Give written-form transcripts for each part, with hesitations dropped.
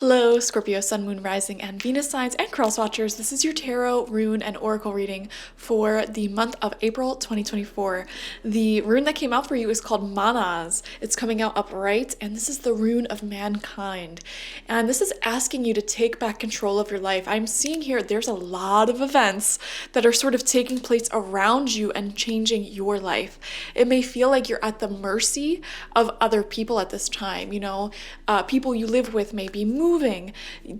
Hello, Scorpio, Sun, Moon, Rising, and Venus signs and cross watchers. This is your tarot, rune, and oracle reading for the month of April 2024. The rune that came out for you is called Manas. It's coming out upright, and this is the rune of mankind. And this is asking you to take back control of your life. I'm seeing here there's a lot of events that are sort of taking place around you and changing your life. It may feel like you're at the mercy of other people at this time. People you live with may be moving.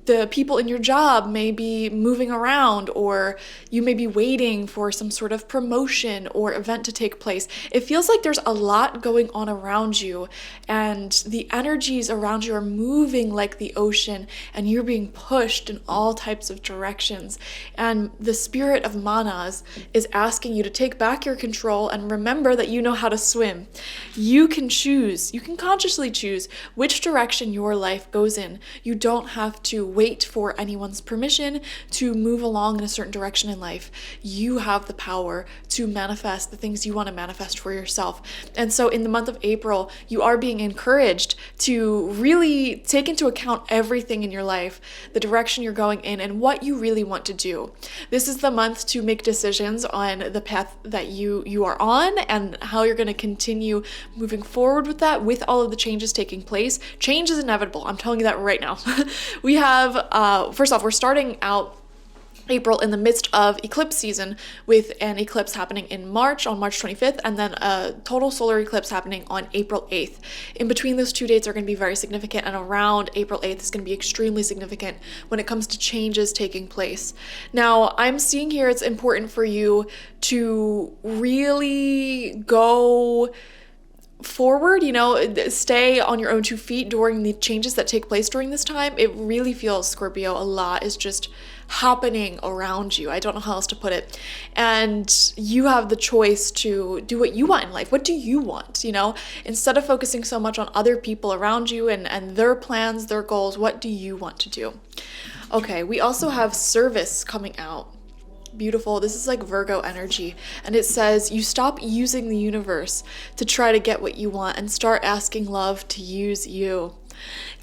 The people in your job may be moving around, or you may be waiting for some sort of promotion or event to take place. It feels like there's a lot going on around you, and the energies around you are moving like the ocean, and you're being pushed in all types of directions. And the spirit of Manas is asking you to take back your control and remember that you know how to swim. You can consciously choose which direction your life goes in. You don't have to wait for anyone's permission to move along in a certain direction in life. You have the power to manifest the things you want to manifest for yourself. And so in the month of April, you are being encouraged to really take into account everything in your life, the direction you're going in, and what you really want to do. This is the month to make decisions on the path that you are on and how you're going to continue moving forward with that, with all of the changes taking place. Change is inevitable. I'm telling you that right now. We have, first off, we're starting out April in the midst of eclipse season with an eclipse happening in March, on March 25th, and then a total solar eclipse happening on April 8th. In between those two dates are going to be very significant, and around April 8th is going to be extremely significant when it comes to changes taking place. Now, I'm seeing here it's important for you to really go forward, stay on your own 2 feet during the changes that take place during this time. It really feels, Scorpio, a lot is just happening around you. I don't know how else to put it. And you have the choice to do what you want in life. What do you want? Instead of focusing so much on other people around you and their plans, their goals, what do you want to do? Okay, we also have service coming out. Beautiful. This is like Virgo energy, and it says you stop using the universe to try to get what you want and start asking love to use you.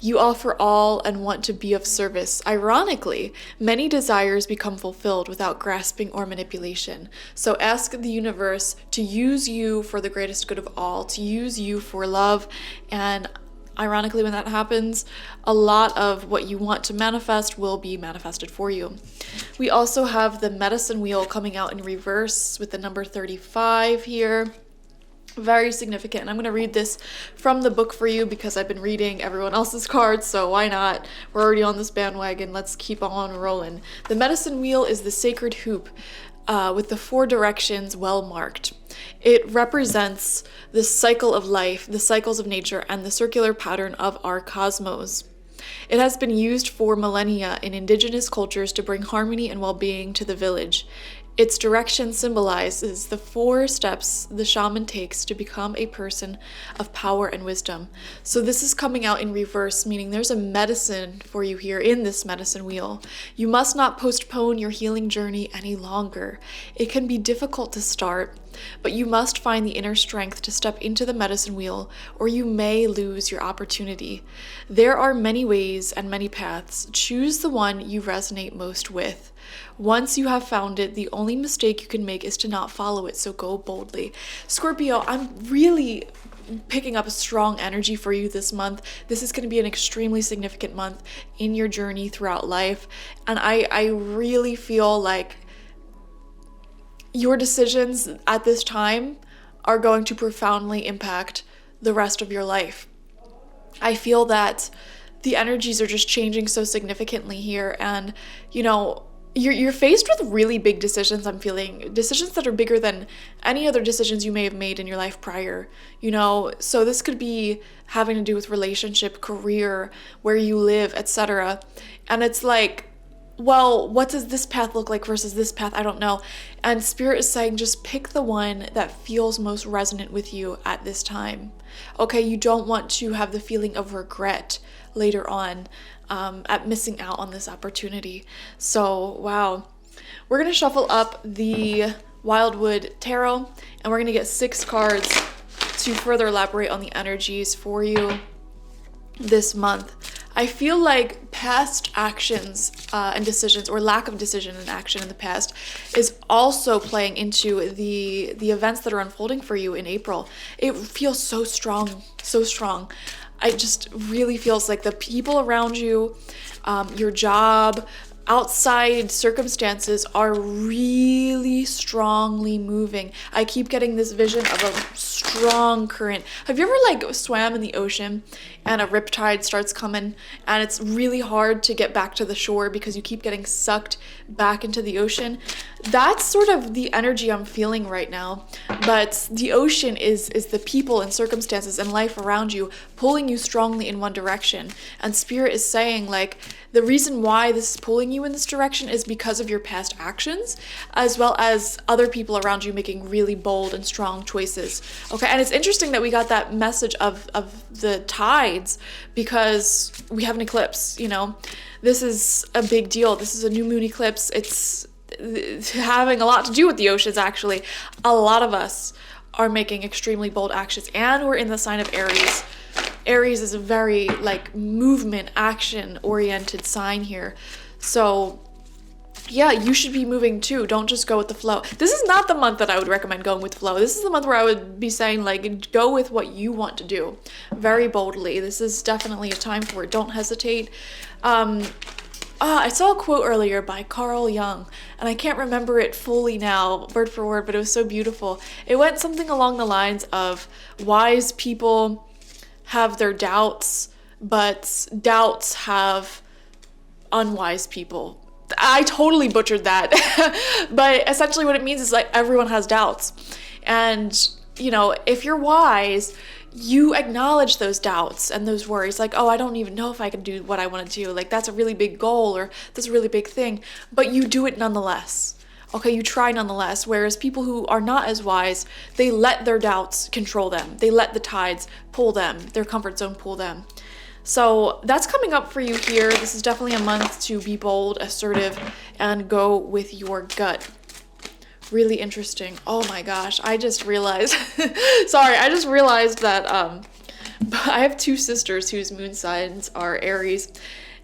You offer all and want to be of service. Ironically, many desires become fulfilled without grasping or manipulation. So ask the universe to use you for the greatest good of all, to use you for love, and ironically, when that happens, a lot of what you want to manifest will be manifested for you. We also have the medicine wheel coming out in reverse with the number 35 here. Very significant. And I'm going to read this from the book for you because I've been reading everyone else's cards, so why not? We're already on this bandwagon. Let's keep on rolling. The medicine wheel is the sacred hoop with the 4 directions well marked. It represents the cycle of life, the cycles of nature, and the circular pattern of our cosmos. It has been used for millennia in indigenous cultures to bring harmony and well-being to the village. Its direction symbolizes the 4 steps the shaman takes to become a person of power and wisdom. So this is coming out in reverse, meaning there's a medicine for you here in this medicine wheel. You must not postpone your healing journey any longer. It can be difficult to start, but you must find the inner strength to step into the medicine wheel, or you may lose your opportunity. There are many ways and many paths. Choose the one you resonate most with. Once you have found it, the only mistake you can make is to not follow it, so go boldly. Scorpio, I'm really picking up a strong energy for you this month. This is going to be an extremely significant month in your journey throughout life, and I really feel like your decisions at this time are going to profoundly impact the rest of your life. I feel that the energies are just changing so significantly here, and you're faced with really big decisions. I'm feeling decisions that are bigger than any other decisions you may have made in your life prior, so this could be having to do with relationship, career, where you live, etc. And it's like, well, what does this path look like versus this path? I don't know. And Spirit is saying just pick the one that feels most resonant with you at this time. Okay, you don't want to have the feeling of regret later on at missing out on this opportunity. So, wow. We're going to shuffle up the Wildwood Tarot, and we're going to get 6 cards to further elaborate on the energies for you this month. I feel like past actions and decisions, or lack of decision and action in the past, is also playing into the events that are unfolding for you in April. It feels so strong, so strong. It just really feels like the people around you, your job, outside circumstances are really strongly moving. I keep getting this vision of a strong current. Have you ever like swam in the ocean and a riptide starts coming and it's really hard to get back to the shore because you keep getting sucked back into the ocean? That's sort of the energy I'm feeling right now. But the ocean is the people and circumstances and life around you pulling you strongly in one direction. And Spirit is saying like, the reason why this is pulling you in this direction is because of your past actions, as well as other people around you making really bold and strong choices. Okay, and it's interesting that we got that message of the tides because we have an eclipse, you know. This is a big deal. This is a new moon eclipse. It's having a lot to do with the oceans, actually. A lot of us are making extremely bold actions, and we're in the sign of Aries. Aries is a very like movement, action oriented sign here. So yeah, you should be moving too. Don't just go with the flow. This is not the month that I would recommend going with flow. This is the month where I would be saying like, go with what you want to do very boldly. This is definitely a time for it. Don't hesitate. I saw a quote earlier by Carl Jung, and I can't remember it fully now, word for word, but it was so beautiful. It went something along the lines of wise people have their doubts, but doubts have unwise people. I totally butchered that. But essentially what it means is like everyone has doubts. And, you know, if you're wise, you acknowledge those doubts and those worries. Like, oh, I don't even know if I can do what I want to do. Like, that's a really big goal or that's a really big thing. But you do it nonetheless. Okay, you try nonetheless, whereas people who are not as wise, they let their doubts control them. They let the tides pull them, their comfort zone pull them. So that's coming up for you here. This is definitely a month to be bold, assertive, and go with your gut. Really interesting. Oh my gosh, I just realized, sorry, I just realized that I have two sisters whose moon signs are Aries.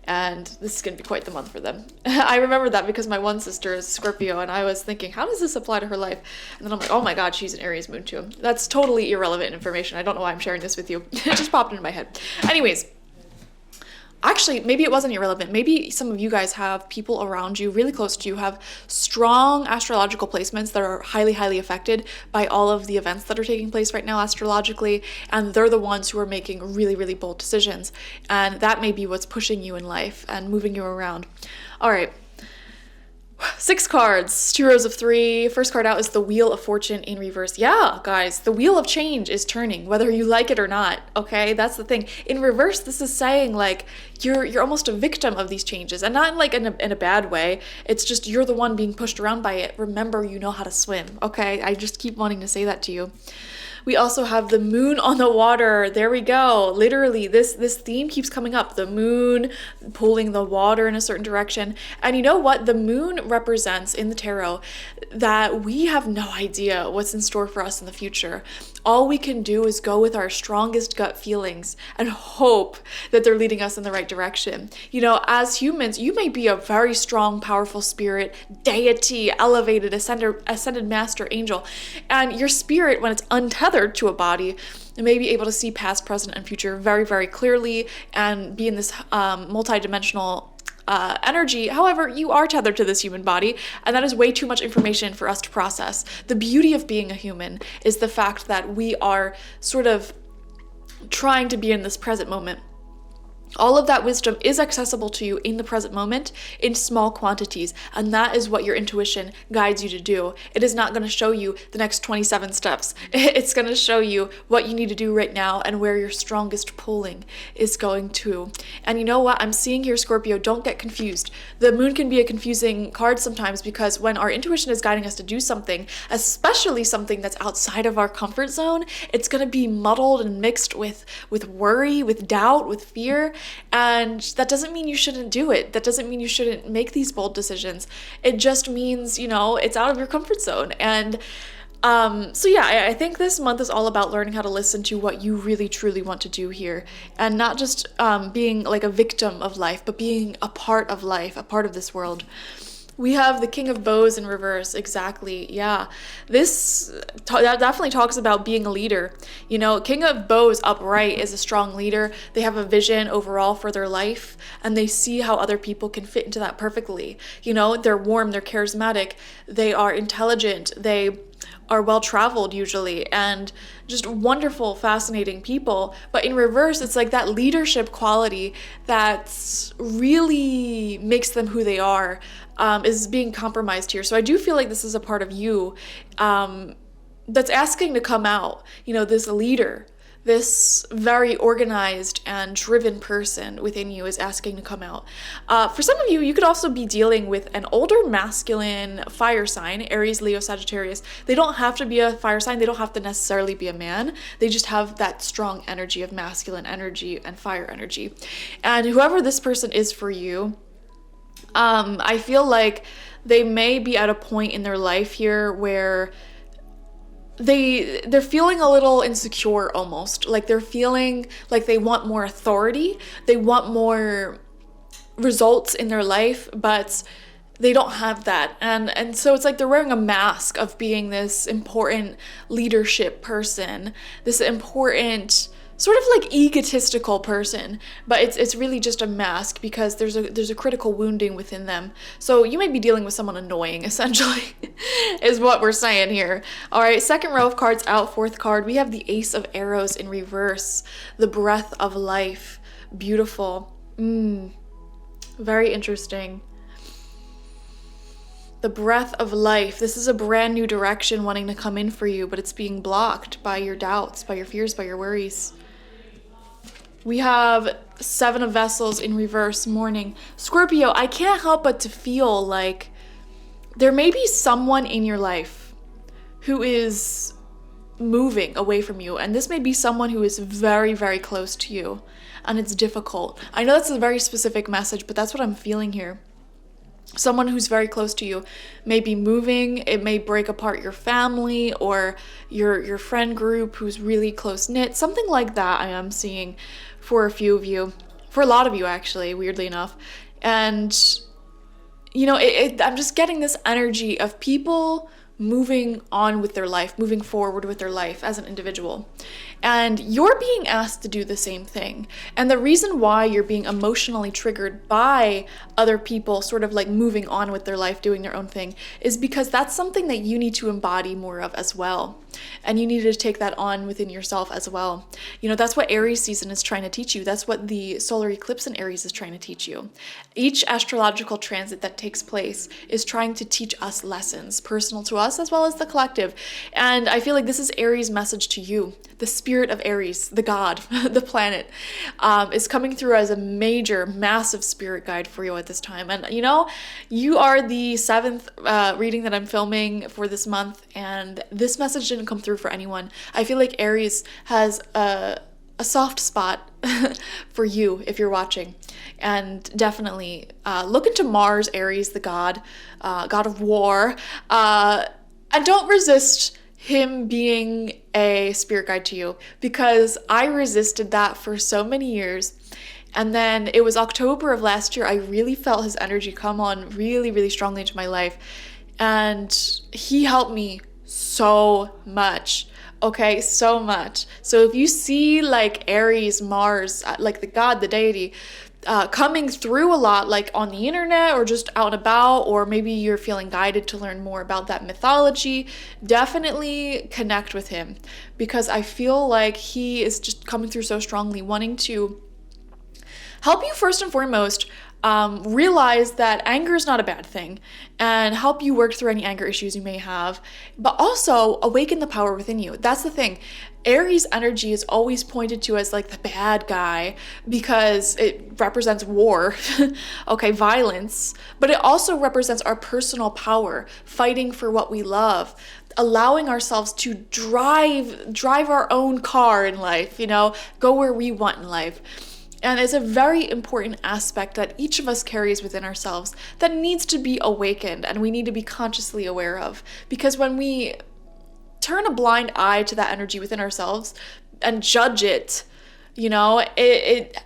And this is going to be quite the month for them. I remember that because my one sister is Scorpio, and I was thinking, how does this apply to her life? And then I'm like, oh my god, she's an Aries moon too. That's totally irrelevant information. I don't know why I'm sharing this with you. It just popped into my head. Anyways, actually, maybe it wasn't irrelevant. Maybe some of you guys have people around you, really close to you, have strong astrological placements that are highly, highly affected by all of the events that are taking place right now astrologically, and they're the ones who are making really, really bold decisions. And that may be what's pushing you in life and moving you around. All right. 6 cards, 2 rows of 3. First card out is the Wheel of Fortune in reverse. Yeah, guys, the wheel of change is turning, whether you like it or not. Okay, that's the thing. In reverse, this is saying like you're almost a victim of these changes, and not like in a bad way. It's just you're the one being pushed around by it. Remember, you know how to swim. Okay, I just keep wanting to say that to you. We also have the moon on the water. There we go. Literally, this theme keeps coming up. The moon pulling the water in a certain direction. And you know what? The moon represents in the tarot that we have no idea what's in store for us in the future. All we can do is go with our strongest gut feelings and hope that they're leading us in the right direction. You know, as humans, you may be a very strong, powerful spirit, deity, elevated, ascended master, angel, and your spirit, when it's untethered to a body, may be able to see past, present, and future very, very clearly and be in this multi-dimensional energy. However, you are tethered to this human body, and that is way too much information for us to process. The beauty of being a human is the fact that we are sort of trying to be in this present moment. All of that wisdom is accessible to you in the present moment in small quantities, and that is what your intuition guides you to do. It is not going to show you the next 27 steps. It's going to show you what you need to do right now and where your strongest pulling is going to. And you know what? I'm seeing here, Scorpio, don't get confused. The moon can be a confusing card sometimes because when our intuition is guiding us to do something, especially something that's outside of our comfort zone, it's going to be muddled and mixed with worry, with doubt, with fear. And that doesn't mean you shouldn't do it. That doesn't mean you shouldn't make these bold decisions. It just means, you know, it's out of your comfort zone. And So yeah, I think this month is all about learning how to listen to what you really truly want to do here, and not just being like a victim of life, but being a part of life, a part of this world. We have the King of Bows in reverse. Exactly. Yeah. That definitely talks about being a leader. You know, King of Bows upright is a strong leader. They have a vision overall for their life, and they see how other people can fit into that perfectly. You know, they're warm, they're charismatic, they are intelligent, they are well traveled usually, and just wonderful, fascinating people. But in reverse, it's like that leadership quality that really makes them who they are is being compromised here. So I do feel like this is a part of you that's asking to come out. You know, this leader, this very organized and driven person within you is asking to come out. For some of you, you could also be dealing with an older masculine fire sign, Aries, Leo, Sagittarius. They don't have to be a fire sign. They don't have to necessarily be a man. They just have that strong energy of masculine energy and fire energy. And whoever this person is for you, I feel like they may be at a point in their life here where they're feeling a little insecure, almost like they're feeling like they want more authority, they want more results in their life, but they don't have that. And so it's like they're wearing a mask of being this important leadership person, this important sort of like egotistical person, but it's really just a mask because there's a critical wounding within them. So you may be dealing with someone annoying, essentially, is what we're saying here. All right, second row of cards out, fourth card, we have the Ace of Arrows in reverse, the breath of life. Beautiful. Very interesting. The breath of life. This is a brand new direction wanting to come in for you, but it's being blocked by your doubts, by your fears, by your worries. We have Seven of Vessels in reverse, mourning. Scorpio, I can't help but to feel like there may be someone in your life who is moving away from you, and this may be someone who is very, very close to you, and it's difficult. I know that's a very specific message, but that's what I'm feeling here. Someone who's very close to you may be moving. It may break apart your family or your friend group who's really close-knit. Something like that I am seeing for a few of you. For a lot of you, actually, weirdly enough. And, you know, I'm just getting this energy of people moving on with their life, moving forward with their life as an individual. And you're being asked to do the same thing. And the reason why you're being emotionally triggered by other people sort of like moving on with their life, doing their own thing, is because that's something that you need to embody more of as well. And you need to take that on within yourself as well. You know, that's what Aries season is trying to teach you. That's what the solar eclipse in Aries is trying to teach you. Each astrological transit that takes place is trying to teach us lessons, personal to us as well as the collective. And I feel like this is Aries' message to you. The spirit of Aries, the god, the planet, is coming through as a major, massive spirit guide for you at this time. And you know, you are the seventh reading that I'm filming for this month, and this message didn't come through for anyone. I feel like Aries has a soft spot for you if you're watching. And definitely look into Mars, Aries, the god of war, and don't resist him being a spirit guide to you, because I resisted that for so many years. And then it was October of last year, I really felt his energy come on really, really strongly into my life. And he helped me so much. Okay, so much. So if you see like Aries, Mars, like the god, the deity, coming through a lot, like on the internet or just out and about, or maybe you're feeling guided to learn more about that mythology, definitely connect with him, because I feel like he is just coming through so strongly, wanting to help you first and foremost realize that anger is not a bad thing, and help you work through any anger issues you may have, but also awaken the power within you. That's the thing. Aries energy is always pointed to as like the bad guy because it represents war, okay, violence, but it also represents our personal power, fighting for what we love, allowing ourselves to drive our own car in life, you know, go where we want in life. And it's a very important aspect that each of us carries within ourselves that needs to be awakened, and we need to be consciously aware of. Because when we turn a blind eye to that energy within ourselves and judge it, it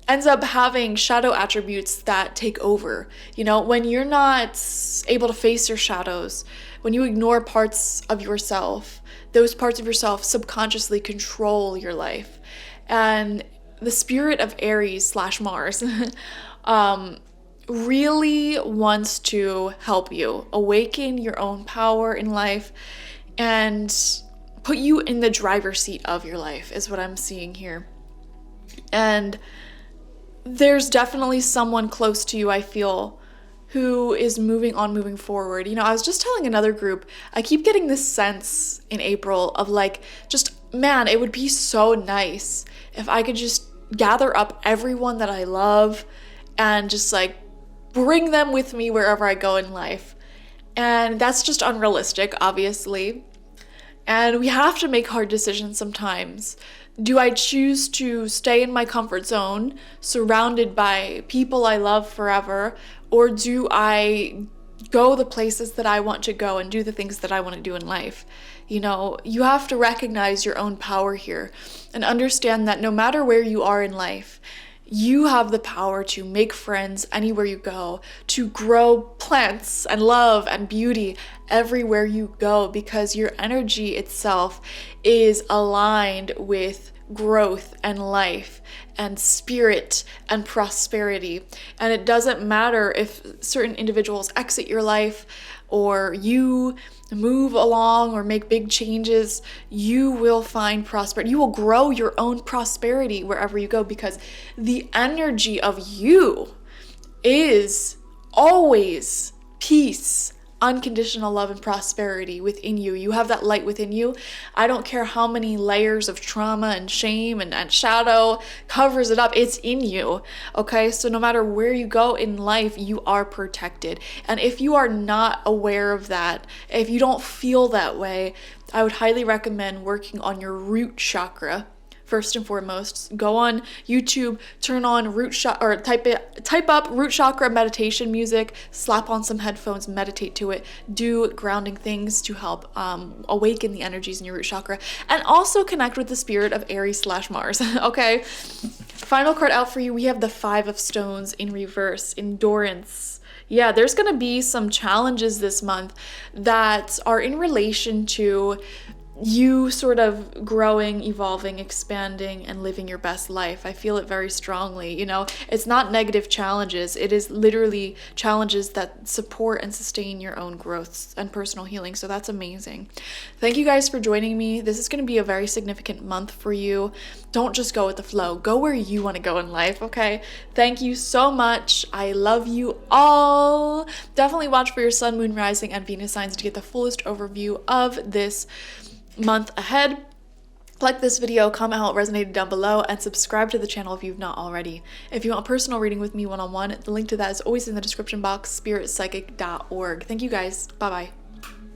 ends up having shadow attributes that take over. When you're not able to face your shadows, when you ignore parts of yourself, those parts of yourself subconsciously control your life. And the spirit of Aries/Mars really wants to help you awaken your own power in life and put you in the driver's seat of your life, is what I'm seeing here. And there's definitely someone close to you, I feel, who is moving forward. I was just telling another group, I keep getting this sense in April of like, just, man, it would be so nice if I could just gather up everyone that I love and just like bring them with me wherever I go in life. And that's just unrealistic, obviously. And we have to make hard decisions sometimes. Do I choose to stay in my comfort zone, surrounded by people I love forever, or do I go the places that I want to go and do the things that I want to do in life? You have to recognize your own power here and understand that no matter where you are in life, you have the power to make friends anywhere you go, to grow plants and love and beauty everywhere you go, because your energy itself is aligned with growth and life and spirit and prosperity. And it doesn't matter if certain individuals exit your life or you move along or make big changes, you will find prosperity. You will grow your own prosperity wherever you go, because the energy of you is always peace, unconditional love, and prosperity within you. You have that light within you. I don't care how many layers of trauma and shame and shadow covers it up. It's in you. Okay, so no matter where you go in life, you are protected. And if you are not aware of that, if you don't feel that way, I would highly recommend working on your root chakra. First and foremost, go on YouTube, turn on type up root chakra meditation music, slap on some headphones, meditate to it, do grounding things to help awaken the energies in your root chakra, and also connect with the spirit of Aries/Mars. Okay, final card out for you. We have the 5 of Stones in reverse, endurance. Yeah, there's gonna be some challenges this month that are in relation to you sort of growing, evolving, expanding, and living your best life. I feel it very strongly. It's not negative challenges. It is literally challenges that support and sustain your own growth and personal healing. So that's amazing. Thank you guys for joining me. This is going to be a very significant month for you. Don't just go with the flow. Go where you want to go in life, okay? Thank you so much. I love you all. Definitely watch for your sun, moon, rising, and Venus signs to get the fullest overview of this month ahead. Like this video, comment how it resonated down below, and subscribe to the channel if you've not already. If you want a personal reading with me one-on-one, the link to that is always in the description box, spiritpsychic.org. Thank you guys. Bye-bye.